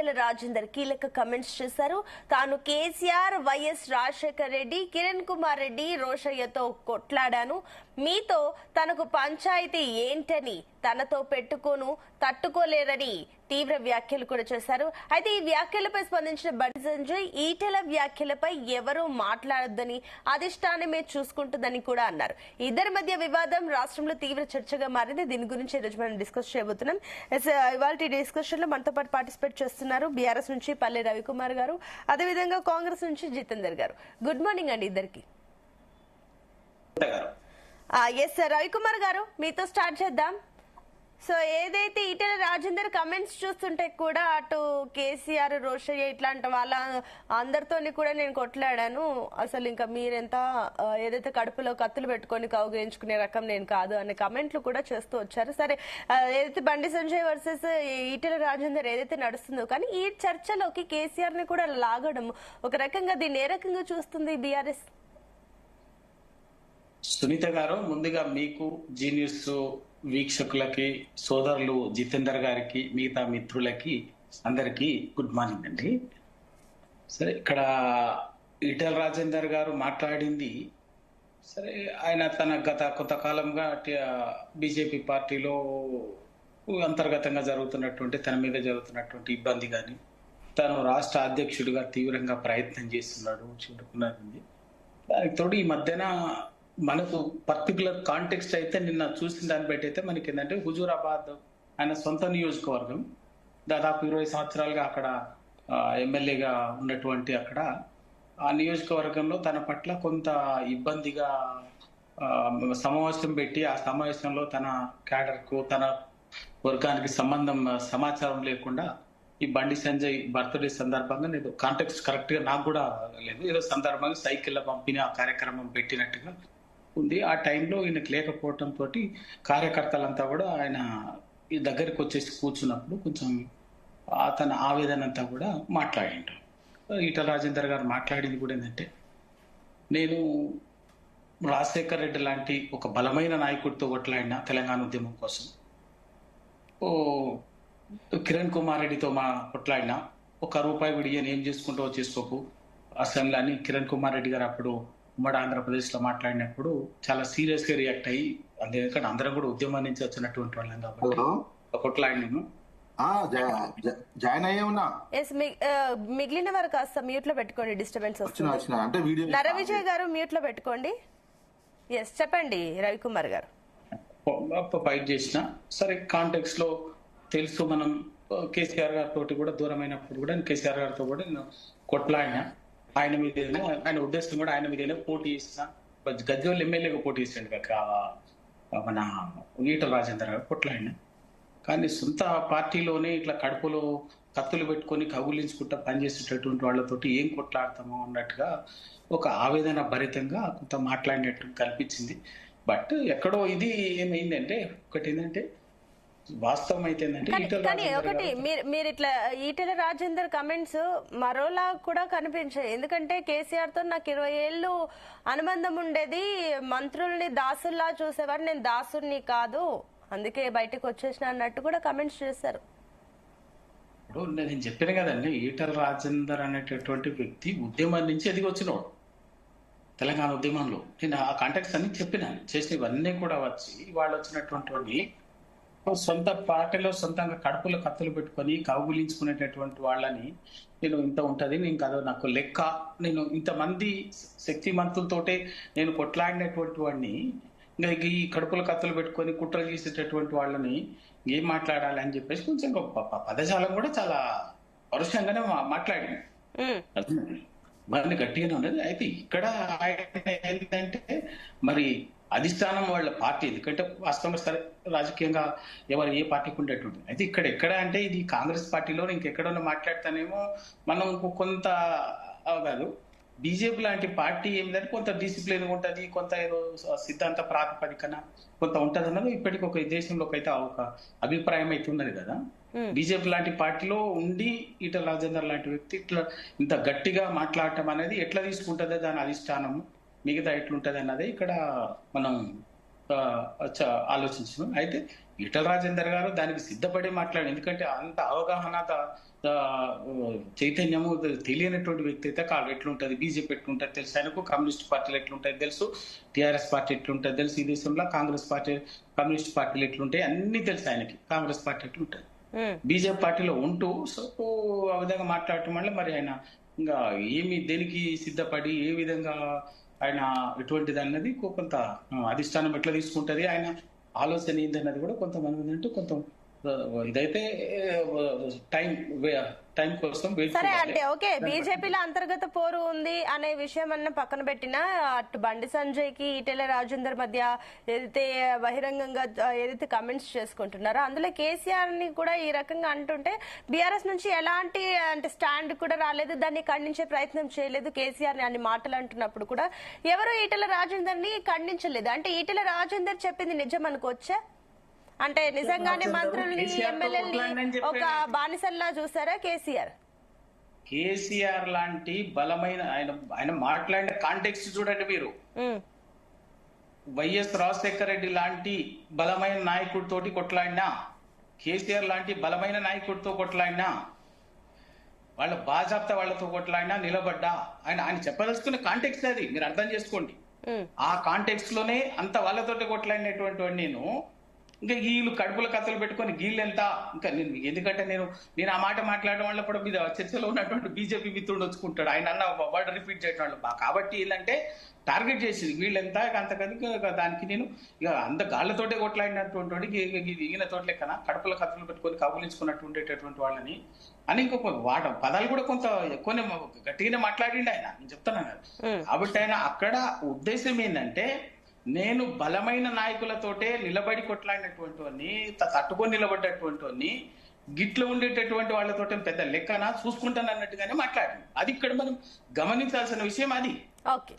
ఈటెల రాజేందర్ కీలక కమెంట్స్ చేశారు. తాను కేసీఆర్, వైఎస్ రాజశేఖర్ రెడ్డి, కిరణ్ కుమార్ రెడ్డి, రోషయ్యతో కొట్లాడాను. మీతో తనకు పంచాయతీ ఏంటని, తనతో పెట్టుకోను తట్టుకోలేరని తీవ్ర వ్యాఖ్యలు కూడా చేశారు. అయితే ఈ వ్యాఖ్యలపై స్పందించిన బండి సంజయ్ ఈటెల వ్యాఖ్యలపై ఎవరూ మాట్లాడొద్దని, అధిష్టానమే చూసుకుంటుందని కూడా అన్నారు. ఇద్దరి మధ్య వివాదం రాష్ట్రంలో తీవ్ర చర్చగా మారింది. దీని గురించి ఈ రోజు మనం డిస్కస్ చేయబోతున్నాం. ఇవాళ డిస్కషన్ లో మనతో పాటు పార్టిసిపేట్ చేస్తున్నారు బీఆర్ఎస్ నుంచి పల్లె రవికుమార్ గారు, అదేవిధంగా కాంగ్రెస్ నుంచి జితేందర్ గారు. గుడ్ మార్నింగ్ అండి ఇద్దరికి. ఎస్ రవికుమార్ గారు, మీతో స్టార్ట్ చేద్దాం. సో ఏదైతే ఈటెల రాజేందర్ కమెంట్స్ చూస్తుంటే కూడా అటు కేసీఆర్, రోషయ్య ఇట్లాంటి వాళ్ళ అందరితోని కూడా నేను కొట్లాడాను, అసలు ఇంకా మీరెంత ఏదైతే కడుపులో కత్తులు పెట్టుకొని కౌగిలించుకునే రకం నేను కాదు అనే కమెంట్లు కూడా చేస్తూ వచ్చారు. సరే, ఏదైతే బండి సంజయ్ వర్సెస్ ఈటెల రాజేందర్ ఏదైతే నడుస్తుందో, కానీ ఈ చర్చలోకి కేసీఆర్ ని కూడా లాగడం ఒక రకంగా దీన్ని ఏ రకంగా చూస్తుంది బీఆర్ఎస్? సునీత గారు, ముందుగా మీకు, జీ న్యూస్ వీక్షకులకి, సోదరులు జితేందర్ గారికి, మిగతా మిత్రులకి అందరికి గుడ్ మార్నింగ్ అండి. సరే, ఇక్కడ ఈటెల రాజేందర్ గారు మాట్లాడింది సరే, ఆయన తన గత కొంతకాలంగా బీజేపీ పార్టీలో అంతర్గతంగా జరుగుతున్నటువంటి, తన మీద జరుగుతున్నటువంటి ఇబ్బంది కానీ, తను రాష్ట్ర అధ్యక్షుడిగా తీవ్రంగా ప్రయత్నం చేస్తున్నాడు చూడుకున్నది. దానికి తోడు ఈ మధ్యన మనకు పర్టికులర్ కాంటెక్స్ట్ అయితే నిన్న చూసిన దాన్ని బట్టి అయితే మనకి ఏంటంటే, హుజూరాబాద్ ఆయన సొంత నియోజకవర్గం, దాదాపు 20 సంవత్సరాలుగా అక్కడ ఎమ్మెల్యేగా ఉన్నటువంటి అక్కడ ఆ నియోజకవర్గంలో తన పట్ల కొంత ఇబ్బందిగా సమావేశం పెట్టి, ఆ సమావేశంలో తన క్యాడర్కు, తన వర్గానికి సమాచారం లేకుండా ఈ బండి సంజయ్ బర్త్డే సందర్భంగా, నేను కాంటెక్స్ట్ కరెక్ట్ గా నాకు కూడా లేదు, ఏదో సందర్భంగా సైకిళ్ళ పంపిణీ ఆ కార్యక్రమం పెట్టినట్టుగా ఉంది. ఆ టైంలో ఈయనకు లేకపోవటం తోటి కార్యకర్తలంతా కూడా ఆయన ఈ దగ్గరికి వచ్చేసి కూర్చున్నప్పుడు కొంచెం తన ఆవేదన అంతా కూడా మాట్లాడింటారు. ఈటెల రాజేందర్ గారు మాట్లాడింది కూడా ఏంటంటే, నేను రాజశేఖర్ రెడ్డి లాంటి ఒక బలమైన నాయకుడితో కొట్లాడిన తెలంగాణ ఉద్యమం కోసం, కిరణ్ కుమార్ రెడ్డితో కొట్లాడినా, ఒక రూపాయి విడియని ఏం చేసుకుంటూ చేసుకోకు అసెంబ్లీ అని కిరణ్ కుమార్ రెడ్డి గారు అప్పుడు ఉమ్మడి ఆంధ్రప్రదేశ్ లో మాట్లాడినప్పుడు చాలా సీరియస్ గా రియాక్ట్ అయ్యి, ఎందుకంటే అందరం కూడా ఉద్యమం నుంచి వచ్చినటువంటి వాళ్ళం కాబట్టి కొట్లాడినాము. జాయిన్ అయ్యా మిగిలిన వారు కాస్త మ్యూట్ లో పెట్టుకోండి, డిస్టర్బెన్స్ వస్తుంది. నరవిజయ్ గారు మ్యూట్ లో పెట్టుకోండి. ఎస్, చెప్పండి రవికుమార్ గారు. ఫైట్ చేసిన సరే, కాంటెక్స్ లో తెలుసు, మనం కేసీఆర్ గారితో కూడా దూరమైనప్పుడు కూడా కేసీఆర్ గారితో కూడా నేను కొట్లాడినా, ఆయన మీద ఆయన ఉద్దేశం కూడా ఆయన మీద పోటీ చేసిన, గజ్వేల్ ఎమ్మెల్యేగా పోటీ చేసాడు మన ఈటెల రాజేందర్ గారు కొట్లాడినా. కానీ సొంత పార్టీలోనే ఇట్లా కడుపులో కత్తులు పెట్టుకొని కౌగులించుకుంటా పనిచేసేటటువంటి వాళ్ళతోటి ఏం కొట్లాడతామో అన్నట్టుగా ఒక ఆవేదన భరితంగా కొంత మాట్లాడినట్టు కనిపించింది. బట్ ఎక్కడో ఇది ఏమైందంటే, ఒకటి ఏంటంటే వాస్తవం అయితే ఒకటి మీరు ఇట్లా ఈటెల రాజేందర్ కమెంట్స్ మరోలా కూడా కనిపించాయి. ఎందుకంటే కేసీఆర్ తో నాకు 20 ఏళ్ళు అనుబంధం ఉండేది, మంత్రుల్ని దాసుల్లా చూసేవారు, నేను దాసుని కాదు, అందుకే బయటకు వచ్చేసిన అన్నట్టు కూడా కమెంట్స్ చేశారు. ఇప్పుడు నేను చెప్పాను కదండి, ఈటెల రాజేందర్ అనేటటువంటి వ్యక్తి ఉద్యమం నుంచి ఎదిగి వచ్చినవాడు. తెలంగాణ ఉద్యమంలో నేను ఆ కాంటాక్ట్స్ అన్ని చెప్పినాను, చేసినవన్నీ కూడా వచ్చి వాళ్ళు వచ్చినటువంటి సొంత పార్టీలో సొంతంగా కడుపులో కత్తులు పెట్టుకొని కౌగులించుకునేటటువంటి వాళ్ళని, నేను ఇంత ఉంటది, నేను కదా నాకు లెక్క, నేను ఇంతమంది శక్తిమంతులతోటే నేను కొట్లాడినటువంటి వాడిని, ఇంకా ఈ కడుపులో కత్తులు పెట్టుకొని కుట్ర చేసేటటువంటి వాళ్ళని ఏం మాట్లాడాలి అని చెప్పేసి కొంచెం పదజాలం కూడా చాలా పరుషంగానే మాట్లాడింది, మరి గట్టిగానే ఉన్నది. అయితే ఇక్కడ ఏంటంటే, మరి అధిష్టానం వాళ్ళ పార్టీ, ఎందుకంటే వాస్తవంగా సరే రాజకీయంగా ఎవరు ఏ పార్టీకి ఉండేటువంటి, అయితే ఇక్కడ ఎక్కడ అంటే ఇది కాంగ్రెస్ పార్టీలో ఇంకెక్కడన్నా మాట్లాడతానేమో మనం కొంత కాదు, బీజేపీ లాంటి పార్టీ ఏంటంటే కొంత డిసిప్లిన్ ఉంటుంది, కొంత ఏదో సిద్ధాంత ప్రాతిపదికన కొంత ఉంటది అన్నది ఇప్పటికి ఒక దేశంలోకి అయితే ఒక అభిప్రాయం అయితే ఉన్నది కదా. బీజేపీ లాంటి పార్టీలో ఉండి ఈటెల రాజేందర్ లాంటి వ్యక్తి ఇట్లా ఇంత గట్టిగా మాట్లాడటం అనేది ఎట్లా తీసుకుంటుందో దాని అధిష్టానము, మిగతా ఎట్లుంటది అన్నది ఇక్కడ మనం ఆలోచించాం. అయితే ఈటెల రాజేందర్ గారు దానికి సిద్ధపడి మాట్లాడి, ఎందుకంటే అంత అవగాహన చైతన్యము తెలియనటువంటి వ్యక్తి అయితే కాదు. ఎట్లుంటది బీజేపీ ఎట్లుంటది తెలుసు ఆయనకు, కమ్యూనిస్ట్ పార్టీలు ఎట్లుంటాయి తెలుసు, టిఆర్ఎస్ పార్టీ ఎట్లుంటది తెలుసు, ఈ దేశంలో కాంగ్రెస్ పార్టీ కమ్యూనిస్ట్ పార్టీలు ఎట్లుంటాయి అన్ని తెలుసు ఆయనకి, కాంగ్రెస్ పార్టీ ఎట్లుంటది. బీజేపీ పార్టీలో ఉంటూ సో ఆ విధంగా మాట్లాడటం వల్ల మరి ఆయన ఇంకా ఏమి దేనికి సిద్ధపడి ఏ విధంగా ఆయన ఎటువంటిది అన్నది కొంత అధిష్టానం ఎట్లా తీసుకుంటది, ఆయన ఆలోచన ఏంటన్నది కూడా కొంతమంది అంటూ కొంత ఇదైతే టైం కోసం సరే అంటే ఓకే, బీజేపీలో అంతర్గత పోరు ఉంది అనే విషయం అన్న పక్కన పెట్టినా అటు బండి సంజయ్ కి ఈటెల రాజేందర్ మధ్య ఏదైతే బహిరంగంగా ఏదైతే కమెంట్స్ చేసుకుంటున్నారో అందులో కేసీఆర్ ని కూడా ఈ రకంగా అంటుంటే బీఆర్ఎస్ నుంచి ఎలాంటి అంటే స్టాండ్ కూడా రాలేదు, దాన్ని ఖండించే ప్రయత్నం చేయలేదు. కేసీఆర్ ని అన్ని మాటలు అంటున్నప్పుడు కూడా ఎవరు ఈటెల రాజేందర్ ని ఖండించలేదు. అంటే ఈటెల రాజేందర్ చెప్పింది నిజం అనుకోవచ్చా? అంటే నిజంగానే మంత్రుల్ని ఎమ్మెల్యేలని ఒక బానిసల్లా చూసారా కేసీఆర్? కేసీఆర్ లాంటి బలమైన ఆయన మాట్లాడిన కాంటెక్స్ట్ చూడండి మీరు. వైఎస్ రాజశేఖర రెడ్డి లాంటి బలమైన నాయకుడితోటి కొట్లాడినా, కేసీఆర్ లాంటి బలమైన నాయకుడితో కొట్లాడినా, వాళ్ళ బాజాప్తా వాళ్ళతో కొట్లాడినా నిలబడ్డా ఆయన చెప్పదలుచుకున్న కాంటెక్స్ట్ అది మీరు అర్థం చేసుకోండి. ఆ కాంటెక్స్ట్ లోనే అంత వాళ్ళతోటి కొట్లాడినటువంటి నేను ఇంకా వీళ్ళు కడుపుల కథలు పెట్టుకొని గీళ్ళు ఎంత ఇంకా ఎందుకంటే నేను ఆ మాట మాట్లాడడం వల్ల కూడా మీద చర్చలో ఉన్నటువంటి బీజేపీ మిత్రుడు వచ్చుకుంటాడు, ఆయన అన్న వర్డ్ రిపీట్ చేయడం వల్ల. కాబట్టి ఏంటంటే టార్గెట్ చేసింది వీళ్ళెంత అంతకది దానికి నేను ఇక అంత గాళ్ళతోటే కొట్లాడినటువంటి ఈయన తోటి లెక్కన కడుపుల కథలు పెట్టుకొని కబులించుకున్నట్టు ఉండేటటువంటి వాళ్ళని అని ఇంకొక పదాలు కూడా కొంత ఎక్కువనే గట్టిగానే మాట్లాడిండు ఆయన, నేను చెప్తున్నాను కదా. కాబట్టి ఆయన అక్కడ ఉద్దేశం ఏంటంటే నేను బలమైన నాయకులతోటే నిలబడి కొట్లాడినటువంటి వాడిని, తట్టుకొని నిలబడ్డటువంటి వాడిని, గిట్లో ఉండేటటువంటి వాళ్ళతోటే పెద్ద లెక్కన చూసుకుంటాను అన్నట్టుగానే మాట్లాడాను. అది ఇక్కడ మనం గమనించాల్సిన విషయం అది. ఓకే.